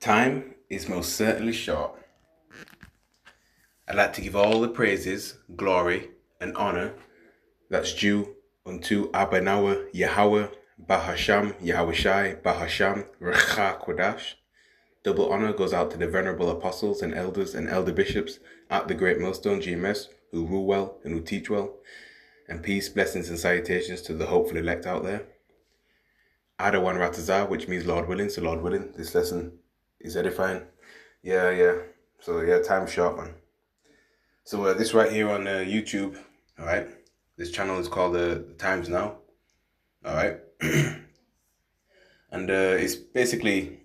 Time is most certainly short. I'd like to give all the praises, glory, and honor that's due unto Abanawa Yahweh, Bahasham, Yahushai, Bahasham, Recha Kodash. Double honor goes out to the venerable apostles and elders and elder bishops at the Great Millstone GMS who rule well and who teach well. And peace, blessings, and salutations to the hopeful elect out there. Adawan Ratazah, which means Lord willing. So Lord willing, this lesson is edifying. Yeah. So time's short, man. So this right here on YouTube, all right? This channel is called The Times Now, all right? And it's basically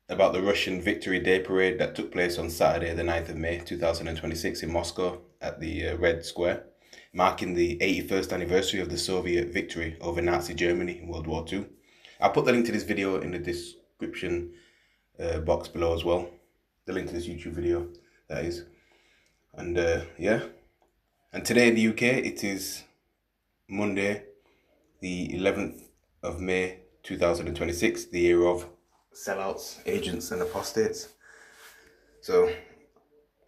about the Russian Victory Day Parade that took place on Saturday, the 9th of May, 2026 in Moscow at the Red Square, marking the 81st anniversary of the Soviet victory over Nazi Germany in World War II. I'll put the link to this video in the description box below as well. The link to this YouTube video, that is. And and today in the UK, it is Monday, the 11th of May, 2026, the year of sellouts, agents, and apostates. So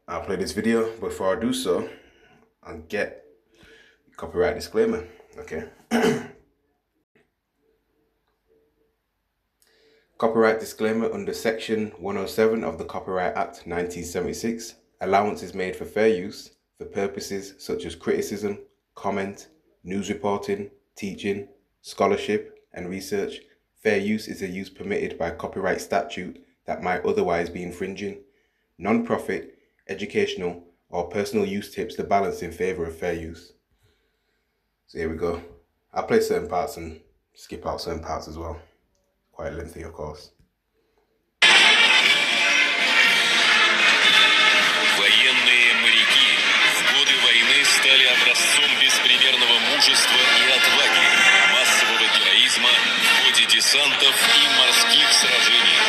I'll play this video. Before I do so, I'll get a copyright disclaimer, okay? Copyright disclaimer under Section 107 of the Copyright Act 1976. Allowance is made for fair use for purposes such as criticism, comment, news reporting, teaching, scholarship, and research. Fair use is a use permitted by copyright statute that might otherwise be infringing. Non-profit, educational, or personal use tips the balance in favor of fair use. So here we go. I'll play certain parts and skip out certain parts as well. Quite lengthy, of course. Военные моряки в годы войны стали образцом беспримерного мужества и отваги, массового героизма в ходе десантов и морских сражений.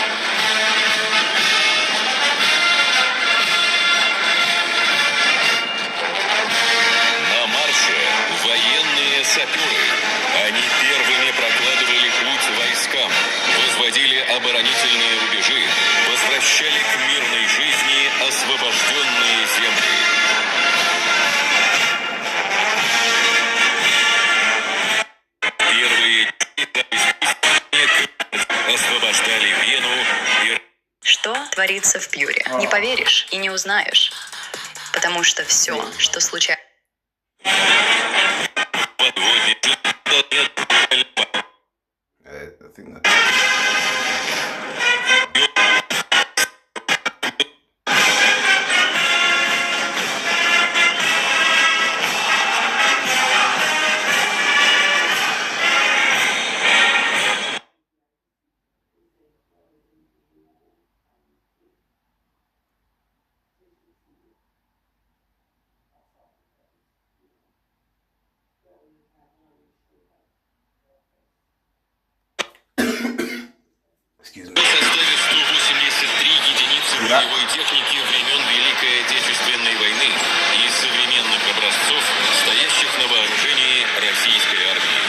На марше военные саперы. Они первыми прокладывали путь войскам, возводили оборонительные рубежи, возвращали к мирной жизни освобожденные земли. Первые освобождали Вену и... Что творится в Пьюре? Не поверишь и не узнаешь. Потому что все, что случается... I think that... Excuse me. В составе 183 единицы боевой техники времен Великой Отечественной войны и современных образцов, стоящих на вооружении российской армии.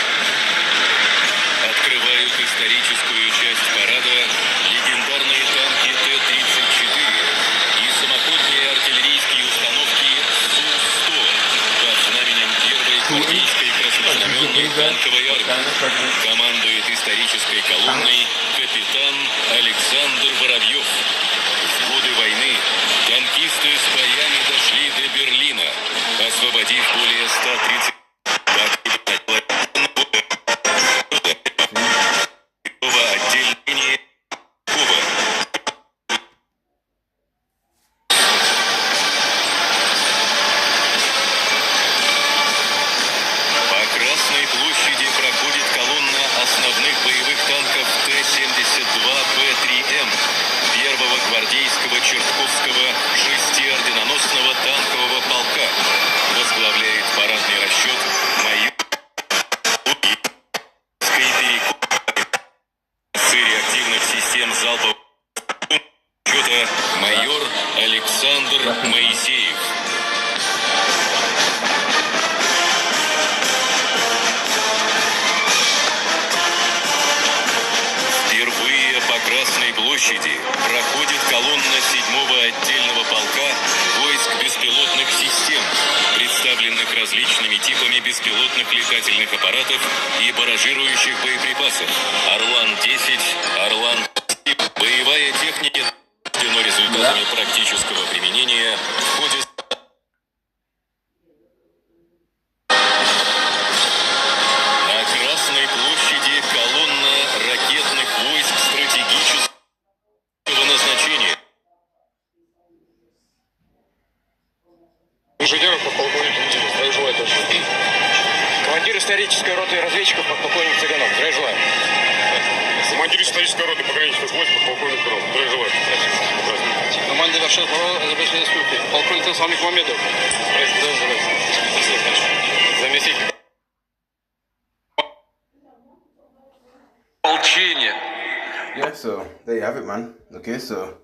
Открывают историческую часть парада легендарные танки Т-34 и самоходные артиллерийские установки Су-100 под знаменем первой гвардейской краснознаменной танковой армии. Командует исторической колонной капитан Александр Воробьев. В годы войны танкисты с боями дошли до Берлина, освободив более 130 отделения Куба. По Красной площади проходит колонна основных боевых танков Т-72Б3М, первого гвардейского Чертковского шестиорденоносного танкового полка. Возглавляет парадный расчет майор реактивных систем залпового расчета майор Александр Моисеев. Впервые по Красной площади площади проходит колонна 7-го отдельного полка войск беспилотных систем, представленных различными типами беспилотных летательных аппаратов и баражирующих боеприпасов. «Орлан-10», «Орлан-10». Боевая техника подтверждена результатами практического применения в ходе... На Красной площади колонна ракетных войск стратегического назначения. Инженеров подполковник Лутинов. Здравия желаю, товарищ. Командир исторической роты разведчиков подполковник Цыганов. Здравия желаю. Командир исторической роты пограничных войск подполковник Цыганов. Здравия желаю. Здравствуйте. Командир Вершин Азербайджанской республики. Полковник Тасалник Мамедов. Здравия желаю. Заместитель. Молчание. Yeah, so there you have it, man. Okay, so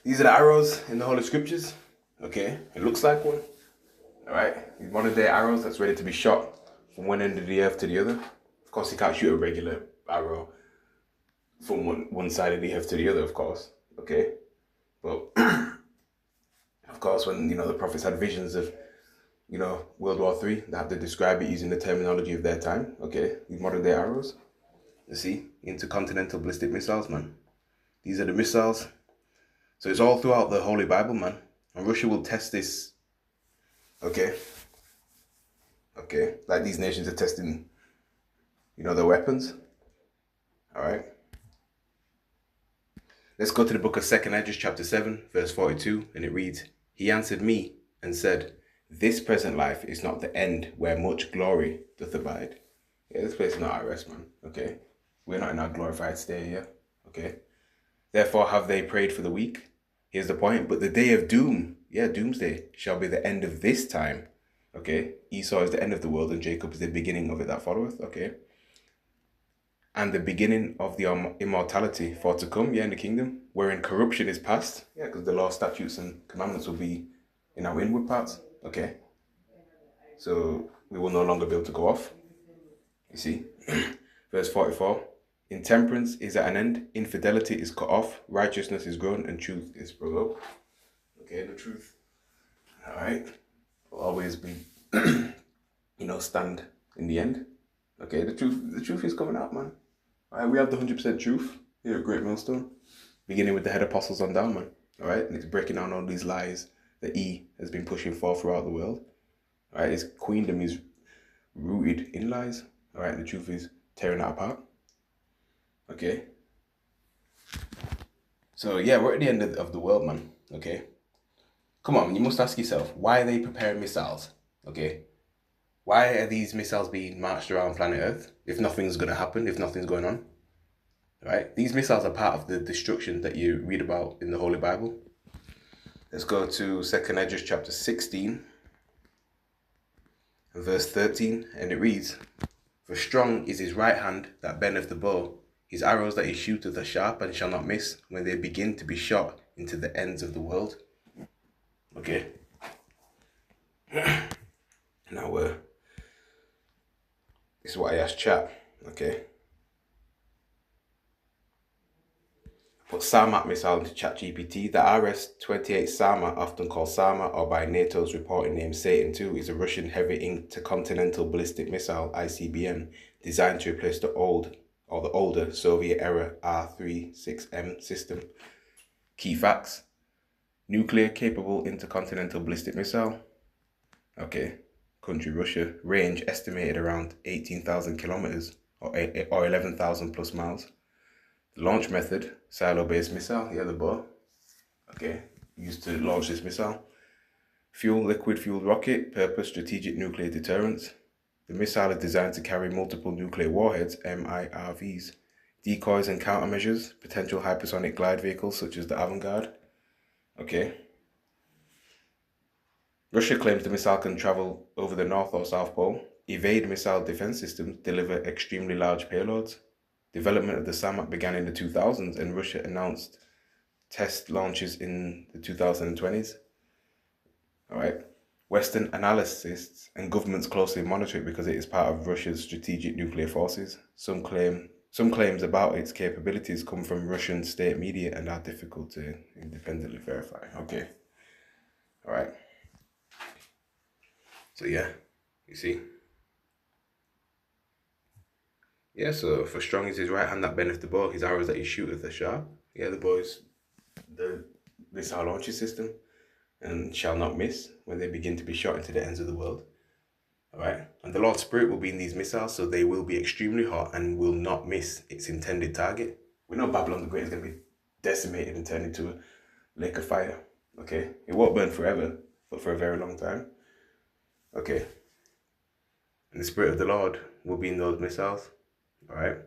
these are the arrows in the Holy Scriptures. Okay, it looks like one. All right, these modern day arrows that's ready to be shot from one end of the earth to the other. Of course, you can't shoot a regular arrow from one side of the earth to the other, of course. Okay, but of course, when the prophets had visions of World War III, they have to describe it using the terminology of their time. Okay, these modern day arrows. You see, intercontinental ballistic missiles, man. These are the missiles. So it's all throughout the Holy Bible, man. And Russia will test this. Okay. Okay. Like these nations are testing, their weapons. All right. Let's go to the book of 2 Esdras chapter 7, verse 42. And it reads, "He answered me and said, this present life is not the end where much glory doth abide." Yeah, this place is not our rest, man. Okay. We're not in our glorified state here. Okay. Therefore have they prayed for the weak. Here's the point. But the day of doom, doomsday, shall be the end of this time. Okay. Esau is the end of the world and Jacob is the beginning of it that followeth. Okay. And the beginning of the immortality for to come, in the kingdom, wherein corruption is past. Yeah, because the law, statutes, and commandments will be in our inward parts. Okay. So we will no longer be able to go off. You see. Verse 44. Intemperance is at an end, infidelity is cut off, righteousness is grown, and truth is brought up. Okay, the truth. Alright. Will always be, stand in the end. Okay, the truth is coming out, man. Alright, we have the 100% truth here at Great Millstone. Beginning with the head apostles on down, man. Alright, and it's breaking down all these lies that E has been pushing for throughout the world. Alright, his queendom is rooted in lies. Alright, and the truth is tearing that apart. Okay. So yeah, we're at the end of the world, man. Okay. Come on, you must ask yourself, why are they preparing missiles? Okay. Why are these missiles being marched around planet Earth if nothing's going to happen, if nothing's going on? Right? These missiles are part of the destruction that you read about in the Holy Bible. Let's go to 2 Esdras chapter 16 and verse 13, and it reads, "For strong is his right hand that bendeth the bow. His arrows that he shooteth are sharp and shall not miss when they begin to be shot into the ends of the world." Okay. Now, this is what I asked chat. Okay. Put Sarmat missile into ChatGPT. The RS-28 Sarmat, often called Sarmat or by NATO's reporting name Satan II, is a Russian heavy intercontinental ballistic missile, ICBM, designed to replace the older Soviet-era R-36M system. Key facts. Nuclear-capable intercontinental ballistic missile. Okay. Country Russia. Range estimated around 18,000 kilometers or 11,000 plus miles. The launch method, silo-based missile. Yeah, the bow. Okay. Used to launch this missile. Fuel, liquid-fueled rocket. Purpose, strategic nuclear deterrence. The missile is designed to carry multiple nuclear warheads, MIRVs, decoys and countermeasures, potential hypersonic glide vehicles such as the Avangard. Okay. Russia claims the missile can travel over the North or South Pole, evade missile defense systems, deliver extremely large payloads. Development of the Sarmat began in the 2000s and Russia announced test launches in the 2020s. All right. Western analysts and governments closely monitor it because it is part of Russia's strategic nuclear forces. Some Some claims about its capabilities come from Russian state media and are difficult to independently verify. Okay. All right. So yeah, you see. Yeah, so for strong is his right hand that bendeth the bow, his arrows that he shooteth are sharp. Yeah, the boys, the missile launching system, and shall not miss when they begin to be shot into the ends of the world. All right, and the Lord's Spirit will be in these missiles, so they will be extremely hot and will not miss its intended target. We know Babylon the Great is going to be decimated and turned into a lake of fire. Okay, it won't burn forever, but for a very long time. Okay, and the Spirit of the Lord will be in those missiles. All right,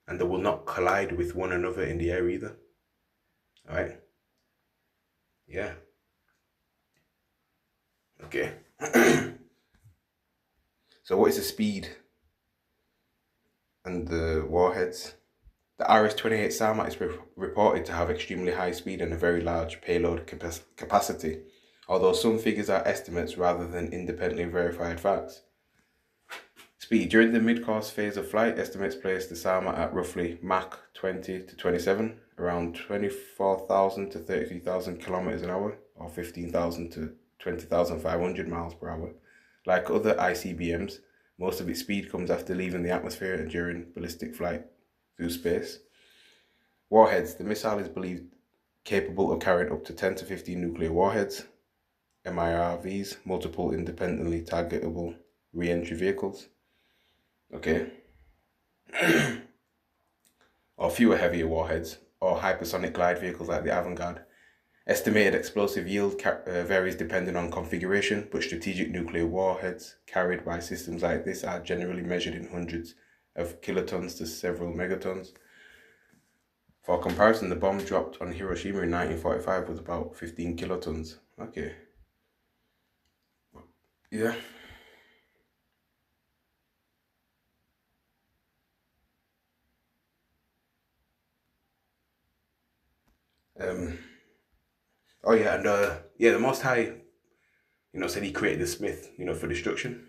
and they will not collide with one another in the air either. All right, yeah. Okay. So what is the speed and the warheads? The RS-28 Sarmat is reported to have extremely high speed and a very large payload capacity, although some figures are estimates rather than independently verified facts. Speed. During the mid-course phase of flight, estimates place the Sarmat at roughly Mach 20 to 27, around 24,000 to 33,000 kilometers an hour, or 15,000 to 20,500 miles per hour. Like other ICBMs, most of its speed comes after leaving the atmosphere and during ballistic flight through space. Warheads. The missile is believed capable of carrying up to 10 to 15 nuclear warheads, MIRVs, multiple independently targetable re-entry vehicles. Okay. Or fewer heavier warheads, or hypersonic glide vehicles like the Avangard. Estimated explosive yield varies depending on configuration, but strategic nuclear warheads carried by systems like this are generally measured in hundreds of kilotons to several megatons. For comparison, the bomb dropped on Hiroshima in 1945 was about 15 kilotons. Okay. Yeah. Oh yeah, and the Most High, said he created the smith, for destruction.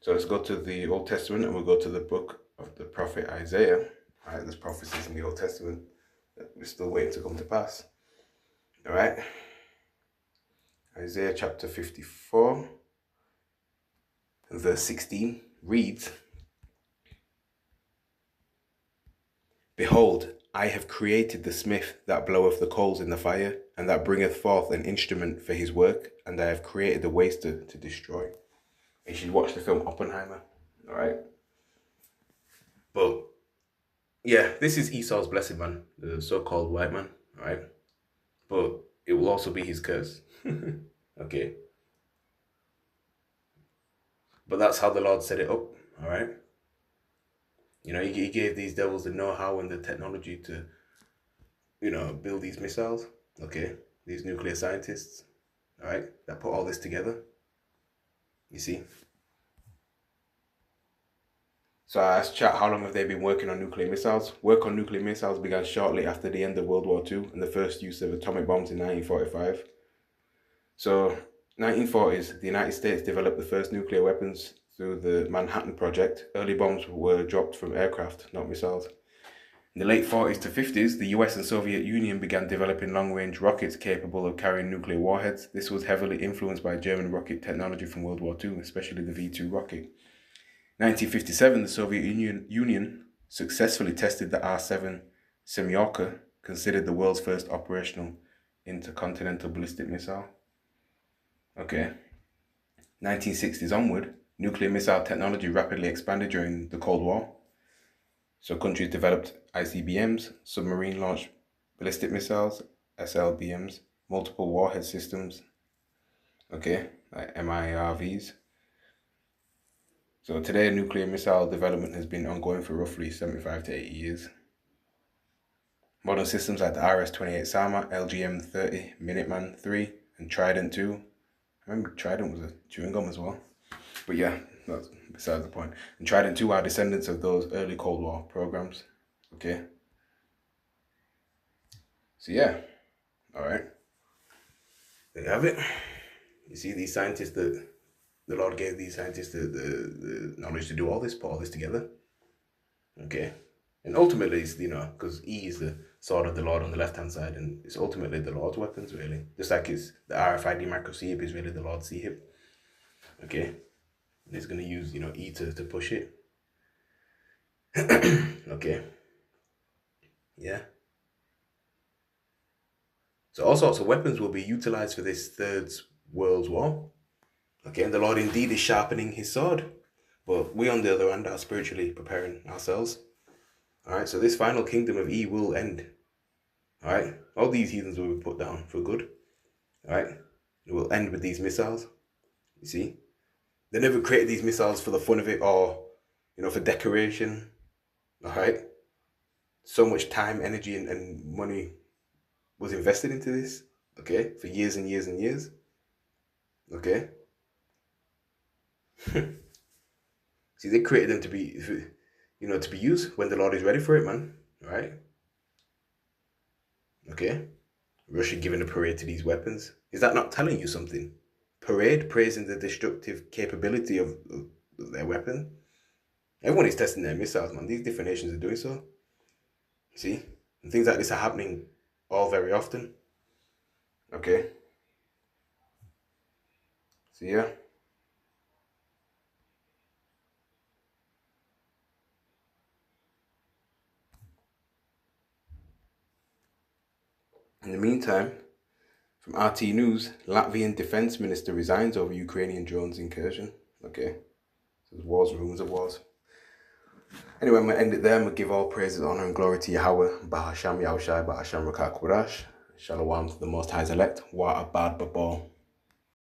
So let's go to the Old Testament and we'll go to the book of the prophet Isaiah. All right, there's prophecies in the Old Testament that we're still waiting to come to pass. All right. Isaiah chapter 54, verse 16 reads, Behold, I have created the smith that bloweth the coals in the fire, and that bringeth forth an instrument for his work, and I have created the waster to destroy. You should watch the film Oppenheimer, all right? But, yeah, this is Esau's blessing, man, the so-called white man, all right? But it will also be his curse, okay? But that's how the Lord set it up, all right? He gave these devils the know-how and the technology to, build these missiles, okay? These nuclear scientists, all right, that put all this together, you see? So I asked chat, how long have they been working on nuclear missiles? Work on nuclear missiles began shortly after the end of World War II and the first use of atomic bombs in 1945. So, 1940s, the United States developed the first nuclear weapons through the Manhattan Project. Early bombs were dropped from aircraft, not missiles. In the late 40s to 50s, the US and Soviet Union began developing long-range rockets capable of carrying nuclear warheads. This was heavily influenced by German rocket technology from World War II, especially the V-2 rocket. 1957, the Soviet Union successfully tested the R-7 Semyorka, considered the world's first operational intercontinental ballistic missile. Okay. 1960s onward, nuclear missile technology rapidly expanded during the Cold War. So countries developed ICBMs, submarine-launched ballistic missiles, SLBMs, multiple warhead systems, okay, like MIRVs. So today, nuclear missile development has been ongoing for roughly 75 to 80 years. Modern systems like the RS-28 Sarmat, LGM-30, Minuteman III, and Trident II. I remember Trident was a chewing gum as well. But yeah, that's besides the point. And Trident II are descendants of those early Cold War programs. Okay. So yeah, all right. There you have it. You see these scientists that the Lord gave these scientists the knowledge to do all this, put all this together. Okay. And ultimately, it's, because E is the sword of the Lord on the left-hand side, and it's ultimately the Lord's weapons, really. Just like it's the RFID micro C hip is really the Lord's C hip. Okay? And he's going to use, E to push it. Okay? Yeah. So all sorts of weapons will be utilized for this Third World War. Okay, and the Lord indeed is sharpening his sword. But we, on the other hand, are spiritually preparing ourselves. Alright, so this final kingdom of E will end. Alright, all these heathens will be put down for good. Alright, it will end with these missiles. You see? They never created these missiles for the fun of it or, for decoration. Alright? So much time, energy, and money was invested into this. Okay? For years and years and years. Okay? See, they created them to be, to be used when the Lord is ready for it, man. Alright? Okay? Russia giving a parade to these weapons. Is that not telling you something? Parade praising the destructive capability of their weapon. Everyone is testing their missiles, man. These different nations are doing so. See? And things like this are happening all very often. Okay? So yeah. In the meantime, from RT News, Latvian defense minister resigns over Ukrainian drones incursion. Okay. So there's wars, rumors of wars. Anyway, I'm going to end it there. I'm going to give all praises, honor, and glory to Yahweh. Bahasham Yahushai, Bahasham Rakak Warash. Shalom to the Most High's elect. Wa Abad Babal.